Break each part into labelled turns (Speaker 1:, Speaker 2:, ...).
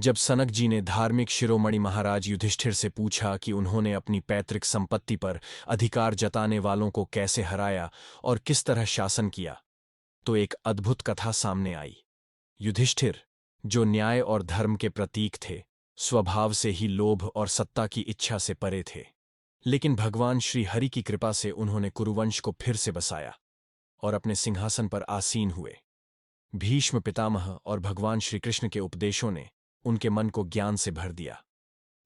Speaker 1: जब सनक जी ने धार्मिक शिरोमणि महाराज युधिष्ठिर से पूछा कि उन्होंने अपनी पैतृक संपत्ति पर अधिकार जताने वालों को कैसे हराया और किस तरह शासन किया, तो एक अद्भुत कथा सामने आई। युधिष्ठिर, जो न्याय और धर्म के प्रतीक थे, स्वभाव से ही लोभ और सत्ता की इच्छा से परे थे। लेकिन भगवान श्री हरि की कृपा से उन्होंने कुरुवंश को फिर से बसाया और अपने सिंहासन पर आसीन हुए। भीष्म पितामह और भगवान श्री कृष्ण के उपदेशों ने उनके मन को ज्ञान से भर दिया।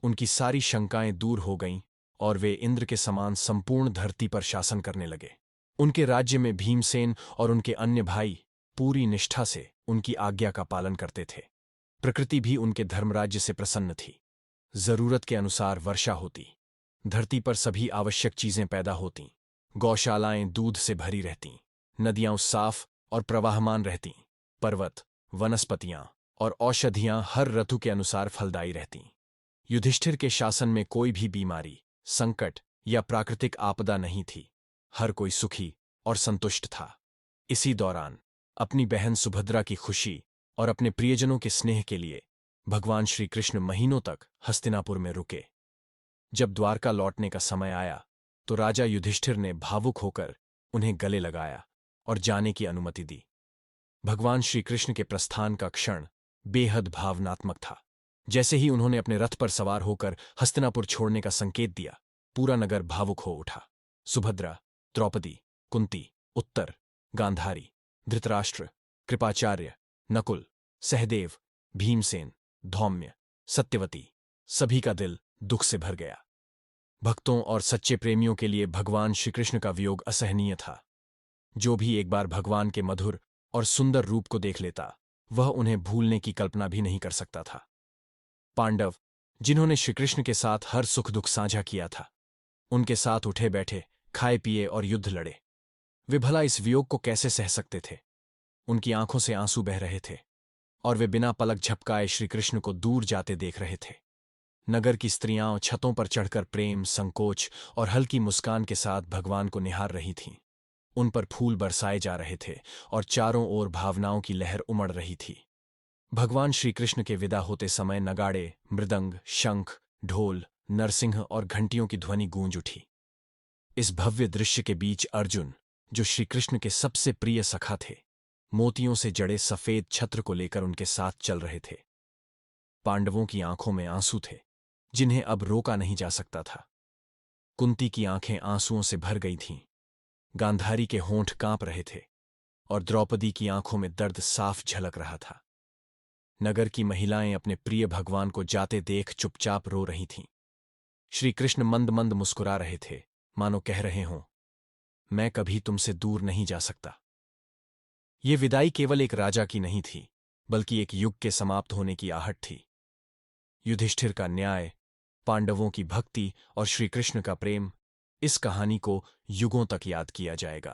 Speaker 1: उनकी सारी शंकाएं दूर हो गईं और वे इंद्र के समान संपूर्ण धरती पर शासन करने लगे। उनके राज्य में भीमसेन और उनके अन्य भाई पूरी निष्ठा से उनकी आज्ञा का पालन करते थे। प्रकृति भी उनके धर्मराज्य से प्रसन्न थी। जरूरत के अनुसार वर्षा होती, धरती पर सभी आवश्यक चीजें पैदा होतीं, गौशालाएं दूध से भरी रहतीं, नदियां साफ और प्रवाहमान रहतीं, पर्वत, वनस्पतियां और औषधियां हर ऋतु के अनुसार फलदायी रहतीं। युधिष्ठिर के शासन में कोई भी बीमारी, संकट या प्राकृतिक आपदा नहीं थी। हर कोई सुखी और संतुष्ट था। इसी दौरान अपनी बहन सुभद्रा की खुशी और अपने प्रियजनों के स्नेह के लिए भगवान श्री कृष्ण महीनों तक हस्तिनापुर में रुके। जब द्वारका लौटने का समय आया तो राजा युधिष्ठिर ने भावुक होकर उन्हें गले लगाया और जाने की अनुमति दी। भगवान श्री कृष्ण के प्रस्थान का क्षण बेहद भावनात्मक था। जैसे ही उन्होंने अपने रथ पर सवार होकर हस्तिनापुर छोड़ने का संकेत दिया, पूरा नगर भावुक हो उठा। सुभद्रा, द्रौपदी, कुंती, उत्तर, गांधारी, धृतराष्ट्र, कृपाचार्य, नकुल, सहदेव, भीमसेन, धौम्य, सत्यवती, सभी का दिल दुख से भर गया। भक्तों और सच्चे प्रेमियों के लिए भगवान श्रीकृष्ण का वियोग असहनीय था। जो भी एक बार भगवान के मधुर और सुंदर रूप को देख लेता, वह उन्हें भूलने की कल्पना भी नहीं कर सकता था। पांडव, जिन्होंने श्रीकृष्ण के साथ हर सुख दुख साझा किया था, उनके साथ उठे बैठे, खाए पिए और युद्ध लड़े, वे भला इस वियोग को कैसे सह सकते थे। उनकी आंखों से आंसू बह रहे थे और वे बिना पलक झपकाए श्रीकृष्ण को दूर जाते देख रहे थे। नगर की स्त्रियां छतों पर चढ़कर प्रेम, संकोच और हल्की मुस्कान के साथ भगवान को निहार रही थीं। उन पर फूल बरसाए जा रहे थे और चारों ओर भावनाओं की लहर उमड़ रही थी। भगवान श्री कृष्ण के विदा होते समय नगाड़े, मृदंग, शंख, ढोल, नरसिंह और घंटियों की ध्वनि गूंज उठी। इस भव्य दृश्य के बीच अर्जुन, जो श्रीकृष्ण के सबसे प्रिय सखा थे, मोतियों से जड़े सफेद छत्र को लेकर उनके साथ चल रहे थे। पांडवों की आंखों में आंसू थे, जिन्हें अब रोका नहीं जा सकता था। कुंती की आंखें आंसुओं से भर गई थीं, गांधारी के होंठ कांप रहे थे और द्रौपदी की आंखों में दर्द साफ झलक रहा था। नगर की महिलाएं अपने प्रिय भगवान को जाते देख चुपचाप रो रही थीं। श्री कृष्ण मंद मंद मुस्कुरा रहे थे, मानो कह रहे हों, मैं कभी तुमसे दूर नहीं जा सकता। ये विदाई केवल एक राजा की नहीं थी, बल्कि एक युग के समाप्त होने की आहट थी। युधिष्ठिर का न्याय, पांडवों की भक्ति और श्रीकृष्ण का प्रेम, इस कहानी को युगों तक याद किया जाएगा।